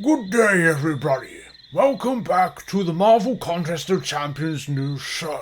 Good day, everybody. Welcome back to the Marvel Contest of Champions news show.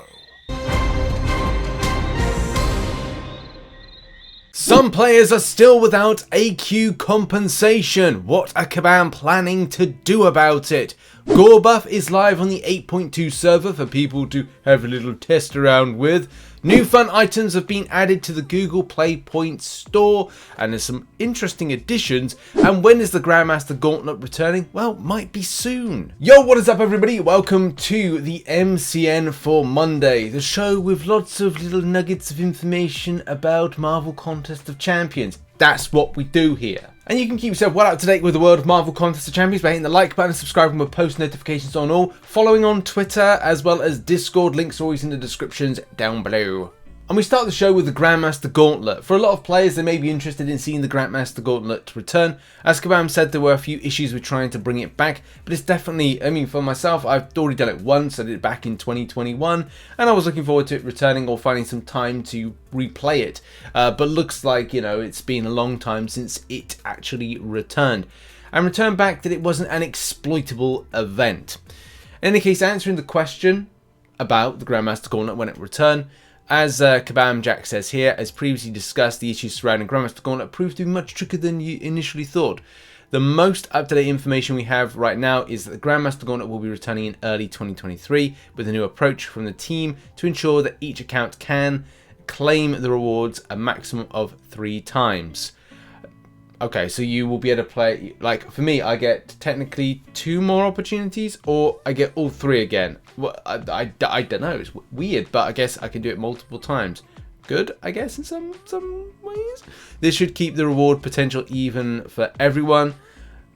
Some players are still without AQ compensation. What are kabam planning to do about it? Gorr Buff is live on the 8.2 server for people to have a little test around with. New fun items have been added to the Google Play Points store, and there's some interesting additions. And when is the Grandmaster Gauntlet returning? Well, might be soon. Yo, what is up, everybody? Welcome to the MCN for Monday, the show with lots of little nuggets of information about Marvel Contest of Champions. That's what we do here. And you can keep yourself well up to date with the world of Marvel Contest of Champions by hitting the like button and subscribing with post notifications on all, following on Twitter as well as Discord. Links are always in the descriptions down below. And we start the show with the Grandmaster Gauntlet. For a lot of players, they may be interested in seeing the Grandmaster Gauntlet return. As kabam said, there were a few issues with trying to bring it back, but it's definitely, I mean, for myself, I've already done it once. I did it back in 2021, and I was looking forward to it returning or finding some time to replay it. But looks like, you know, it's been a long time since it actually returned. And returned back that it wasn't an exploitable event. In any case, answering the question about the Grandmaster Gauntlet when it returned, as Kabam Jack says here, as previously discussed, the issues surrounding Grandmaster Gauntlet proved to be much trickier than you initially thought. The most up-to-date information we have right now is that the Grandmaster Gauntlet will be returning in early 2023 with a new approach from the team to ensure that each account can claim the rewards a maximum of 3 times. Okay, so you will be able to play, like for me, I get technically 2 more opportunities, or I get all 3 again. Well, I don't know, it's weird, but I guess I can do it multiple times. Good, I guess, in some ways. This should keep the reward potential even for everyone.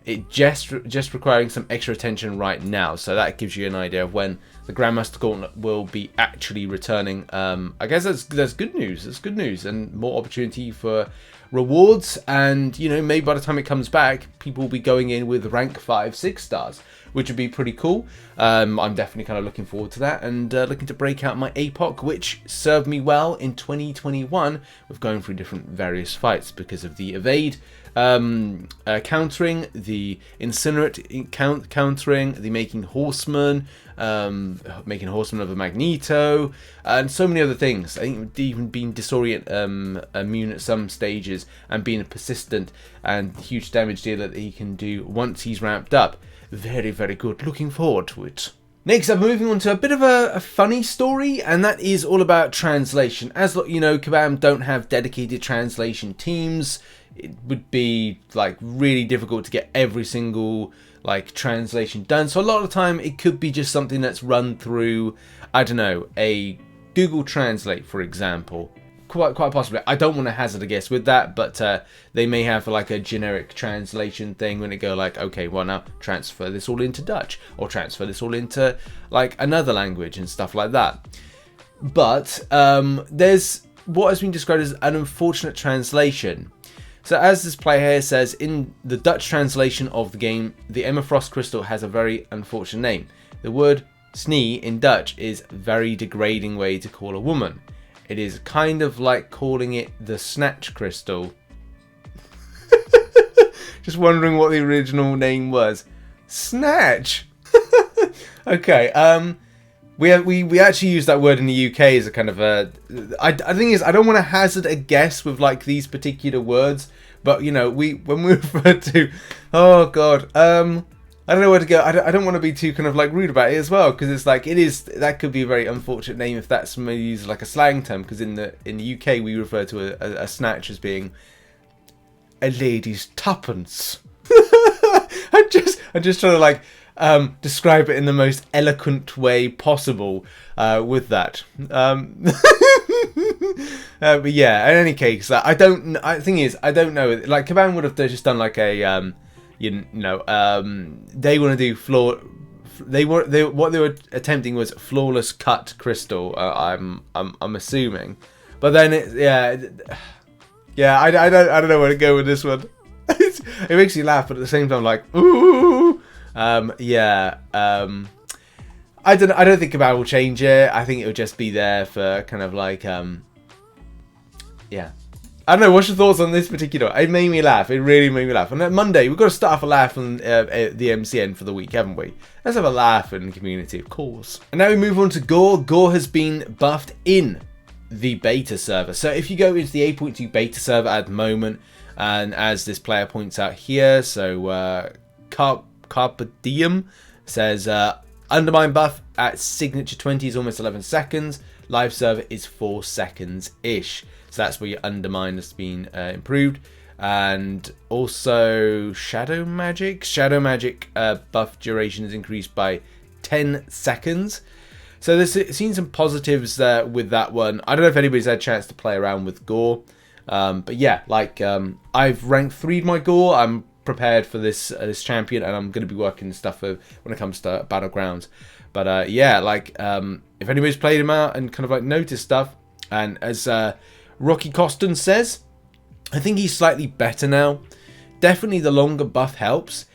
It just requiring some extra attention right now, so that gives you an idea of when the Grandmaster Gauntlet will be actually returning. I guess that's good news. That's good news, and more opportunity for rewards. And you know, maybe by the time it comes back, people will be going in with rank 5, 6 stars, which would be pretty cool. I'm definitely kind of looking forward to that, and looking to break out my APOC, which served me well in 2021 with going through different various fights because of the evade. Countering, the incinerate countering, the making horseman of a Magneto, and so many other things. I think even being disorient immune at some stages, and being a persistent and huge damage dealer that he can do once he's ramped up. Very, very good. Looking forward to it. Next up, moving on to a bit of a funny story, and that is all about translation. As you know, kabam don't have dedicated translation teams. It would be like really difficult to get every single like translation done. So a lot of the time it could be just something that's run through, I don't know, a Google Translate, for example. Quite possibly. I don't want to hazard a guess with that, but they may have like a generic translation thing when it go like, okay, well now transfer this all into Dutch, or transfer this all into like another language and stuff like that. But there's what has been described as an unfortunate translation. So as this player here says, in the Dutch translation of the game, the Emma Frost crystal has a very unfortunate name. The word snee in Dutch is a very degrading way to call a woman. It is kind of like calling it the snatch crystal. Just wondering what the original name was. Snatch! Okay, we actually use that word in the UK as a kind of a... I think is I don't want to hazard a guess with like these particular words, but you know, when we refer to... Oh god, I don't know where to go. I don't want to be too kind of like rude about it as well, because it's like that could be a very unfortunate name if that's maybe used like a slang term, because in the UK we refer to a snatch as being a lady's tuppence. I'm just trying to like describe it in the most eloquent way possible with that. But yeah, in any case, I don't know. Like kabam would have just done like a they want to do what they were attempting was flawless cut crystal. I'm assuming, but then I don't know where to go with this one. It makes you laugh, but at the same time, like ooh, I don't think kabam will change it. I think it will just be there for kind of like I don't know, what's your thoughts on this particular? It made me laugh. It really made me laugh. And on Monday, we've got to start off a laugh on the MCN for the week, haven't we? Let's have a laugh in the community, of course. And now we move on to Gorr. Gorr has been buffed in the beta server. So if you go into the 8.2 beta server at the moment, and as this player points out here, so Carpe Diem says Undermine buff at signature 20 is almost 11 seconds. Live server is 4 seconds-ish. So that's where your Undermine has been improved. And also Shadow Magic. Shadow Magic buff duration is increased by 10 seconds. So there's seen some positives with that one. I don't know if anybody's had a chance to play around with Gorr. But yeah, like I've ranked 3'd my Gorr. I'm prepared for this champion, and I'm going to be working stuff when it comes to Battlegrounds. But yeah, like if anybody's played him out and kind of like noticed stuff, and as Rocky Coston says, I think he's slightly better now. Definitely the longer buff helps.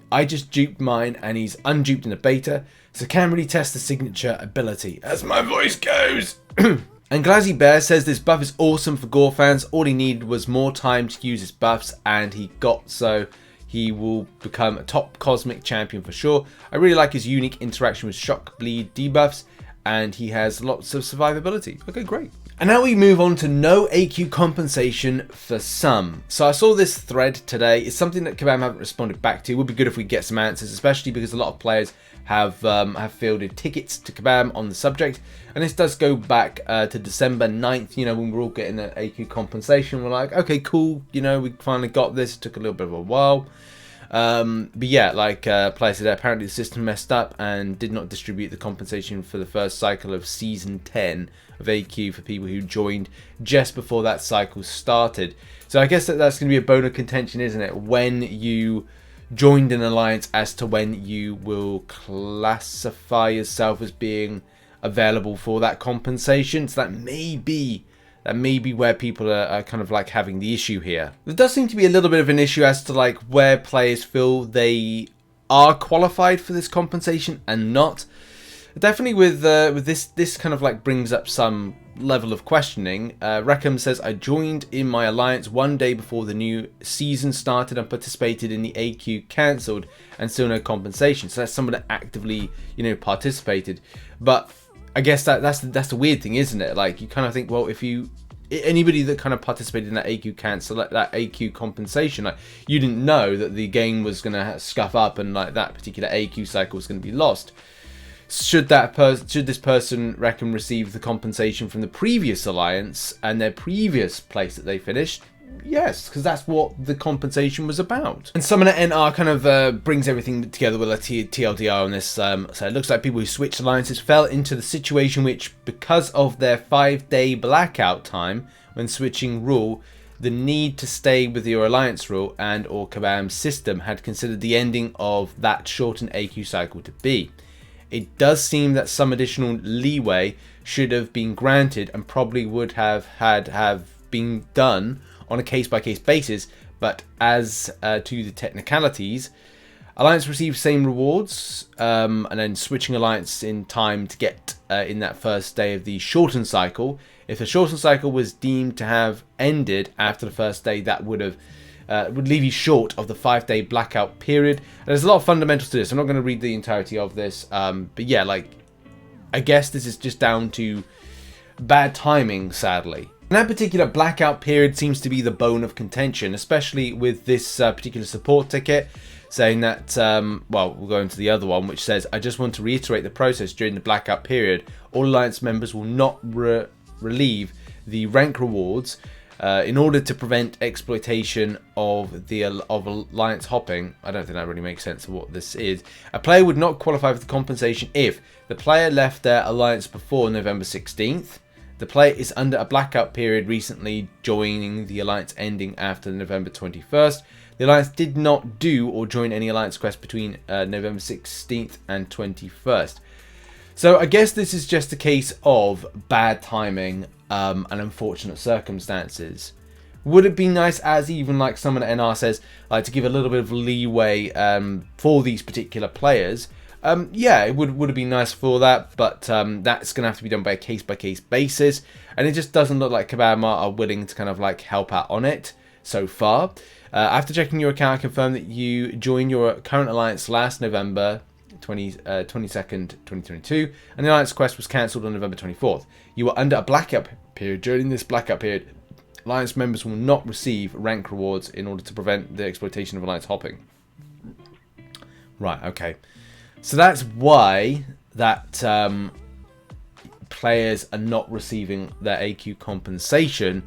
I just duped mine, and he's unduped in the beta, so can't really test the signature ability, as my voice goes. And Glazzy Bear says this buff is awesome for Gorr fans. All he needed was more time to use his buffs, and he got so. He will become a top cosmic champion for sure. I really like his unique interaction with shock, bleed, debuffs, and he has lots of survivability. Okay, great. And now we move on to no AQ compensation for some. So I saw this thread today. It's something that kabam haven't responded back to. It would be good if we get some answers, especially because a lot of players have fielded tickets to kabam on the subject. And this does go back to December 9th, you know, when we're all getting an AQ compensation. We're like, okay, cool, you know, we finally got this. It took a little bit of a while. But yeah, like players said, apparently the system messed up and did not distribute the compensation for the first cycle of Season 10 of AQ for people who joined just before that cycle started. So I guess that's going to be a bone of contention, isn't it? When you joined an alliance as to when you will classify yourself as being available for that compensation. So that may be where people are kind of like having the issue here. There does seem to be a little bit of an issue as to like where players feel they are qualified for this compensation and not. Definitely with this kind of like brings up some level of questioning. Reckham says, I joined in my alliance one day before the new season started and participated in the AQ cancelled and still no compensation. So that's someone that actively, you know, participated. But I guess that's the weird thing, isn't it? Like you kind of think, well, if anybody that kind of participated in that AQ cancel, that AQ compensation, like you didn't know that the game was going to scuff up and like that particular AQ cycle was going to be lost. Should this person reckon receive the compensation from the previous alliance and their previous place that they finished? Yes, because that's what the compensation was about. And Summoner NR kind of brings everything together with a TLDR on this. So it looks like people who switched alliances fell into the situation which, because of their 5-day blackout time when switching rule, the need to stay with your alliance rule and or kabam's system had considered the ending of that shortened AQ cycle to be. It does seem that some additional leeway should have been granted and probably would have been done on a case-by-case basis, but as to the technicalities, alliance received same rewards, and then switching alliance in time to get in that first day of the shortened cycle. If the shortened cycle was deemed to have ended after the first day, that would leave you short of the 5-day blackout period. And there's a lot of fundamentals to this. I'm not going to read the entirety of this, but yeah, like I guess this is just down to bad timing, sadly. And that particular blackout period seems to be the bone of contention, especially with this particular support ticket, saying that, well, we'll go into the other one, which says, I just want to reiterate the process during the blackout period. All Alliance members will not relieve the rank rewards in order to prevent exploitation of Alliance hopping. I don't think that really makes sense of what this is. A player would not qualify for the compensation if the player left their Alliance before November 16th, the player is under a blackout period recently joining the Alliance ending after November 21st. The Alliance did not do or join any Alliance quests between November 16th and 21st. So I guess this is just a case of bad timing and unfortunate circumstances. Would it be nice, as even like someone at NR says, like to give a little bit of leeway for these particular players? Yeah, it would have been nice for that, but that's going to have to be done by a case-by-case basis, and it just doesn't look like Kabam are willing to kind of like help out on it so far. After checking your account, I confirm that you joined your current alliance last November 22nd, 2022, and the alliance quest was cancelled on November 24th. You are under a blackout period. During this blackout period, alliance members will not receive rank rewards in order to prevent the exploitation of alliance hopping. Right, okay. So that's why that players are not receiving their AQ compensation,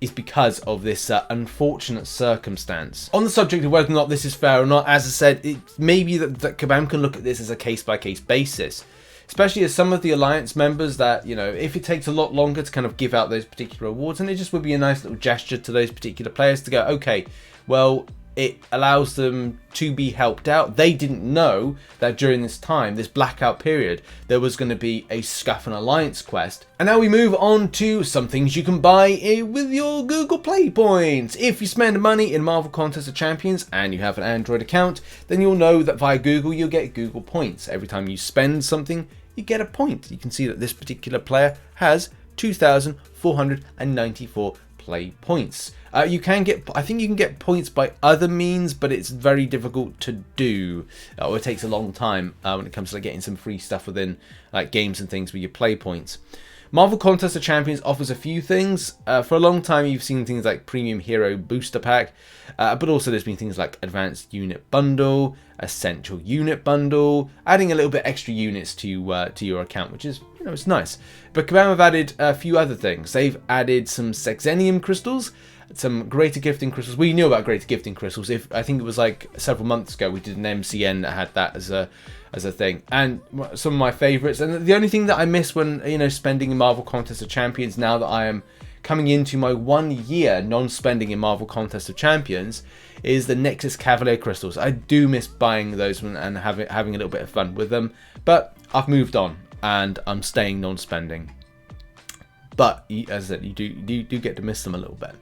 is because of this unfortunate circumstance. On the subject of whether or not this is fair or not, as I said, it may be that Kabam can look at this as a case-by-case basis. Especially as some of the alliance members that, you know, if it takes a lot longer to kind of give out those particular awards, and it just would be a nice little gesture to those particular players to go, okay, well, it allows them to be helped out. They didn't know that during this time, this blackout period, there was going to be a Scuff and Alliance quest. And now we move on to some things you can buy with your Google Play points. If you spend money in Marvel Contest of Champions and you have an Android account, then you'll know that via Google, you'll get Google points. Every time you spend something, you get a point. You can see that this particular player has 2,494 play points. You can get, I think you can get points by other means, but it's very difficult to do, or it takes a long time when it comes to like, getting some free stuff within like games and things with your play points. Marvel Contest of Champions offers a few things. For a long time, you've seen things like Premium Hero Booster Pack, but also there's been things like Advanced Unit Bundle, Essential Unit Bundle, adding a little bit extra units to your account, which is, you know, it's nice. But Kabam have added a few other things. They've added some Sexenium crystals, some Greater Gifting crystals. We knew about Greater Gifting crystals. I think it was like several months ago we did an MCN that had that as a thing, and some of my favorites. And the only thing that I miss when, you know, spending in Marvel Contest of Champions, now that I am coming into my 1 year non-spending in Marvel Contest of Champions, is the Nexus Cavalier crystals. I do miss buying those and having a little bit of fun with them, but I've moved on and I'm staying non-spending. But as I said, you do get to miss them a little bit.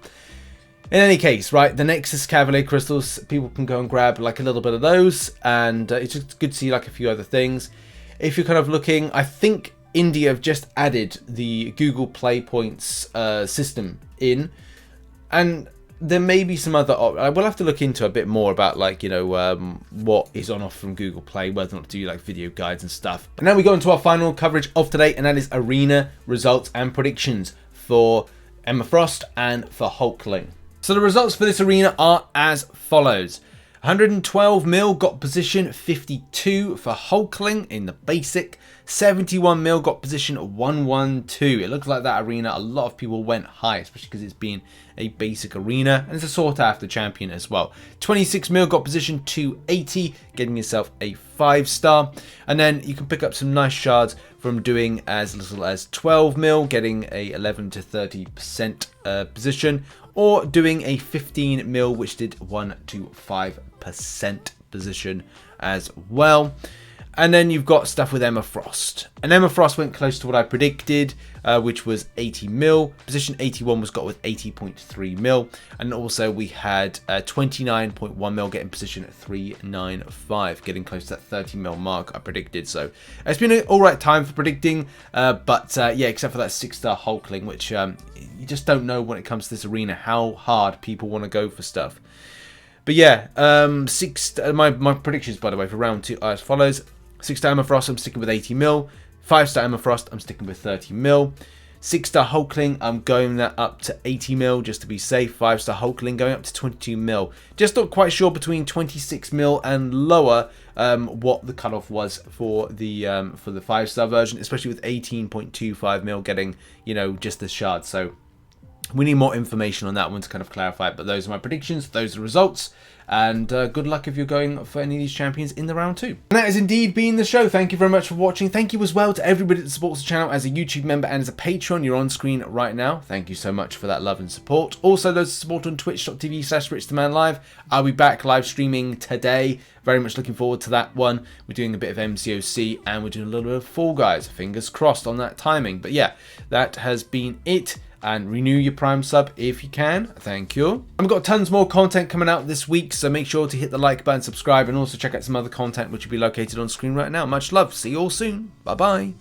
In any case, right, the Nexus Cavalier crystals, people can go and grab like a little bit of those, and it's just good to see like a few other things. If you're kind of looking, I think India have just added the Google Play Points system in, and there may be some other. I will have to look into a bit more about like, you know, what is on offer from Google Play, whether or not to do like video guides and stuff. And now we go into our final coverage of today, and that is arena results and predictions for Emma Frost and for Hulkling. So the results for this arena are as follows. 112 mil got position 52 for Hulkling in the basic. 71 mil got position 112. It looks like that arena, a lot of people went high, especially because it's been a basic arena, and it's a sought after champion as well. 26 mil got position 280, getting yourself a 5-star. And then you can pick up some nice shards from doing as little as 12 mil, getting a 11 to 30% position, or doing a 15 mil, which did 1 to 5% position as well. And then you've got stuff with Emma Frost. And Emma Frost went close to what I predicted, which was 80 mil. Position 81 was got with 80.3 mil. And also we had 29.1 mil getting position 395, getting close to that 30 mil mark I predicted. So it's been an alright time for predicting. But yeah, except for that 6-star Hulkling, which you just don't know when it comes to this arena how hard people want to go for stuff. But yeah, my predictions, by the way, for round 2 are as follows. 6-star Emma Frost, I'm sticking with 80 mil. 5-star Emma Frost, I'm sticking with 30 mil. 6-star Hulkling, I'm going that up to 80 mil just to be safe. 5-star Hulkling going up to 22 mil. Just not quite sure between 26 mil and lower what the cutoff was for the 5-star version, especially with 18.25 mil getting, you know, just the shard. So we need more information on that one to kind of clarify it. But those are my predictions. Those are the results. And good luck if you're going for any of these champions in the round 2. And that has indeed been the show. Thank you very much for watching. Thank you as well to everybody that supports the channel as a YouTube member and as a Patreon. You're on screen right now. Thank you so much for that love and support. Also, those that support on twitch.tv/RichTheMan Live. I'll be back live streaming today. Very much looking forward to that one. We're doing a bit of MCOC and we're doing a little bit of Fall Guys. Fingers crossed on that timing. But yeah, that has been it. And renew your Prime sub if you can. Thank you. I've got tons more content coming out this week, week, so make sure to hit the like button, subscribe, and also check out some other content which will be located on screen right now. Much love. See you all soon. Bye bye.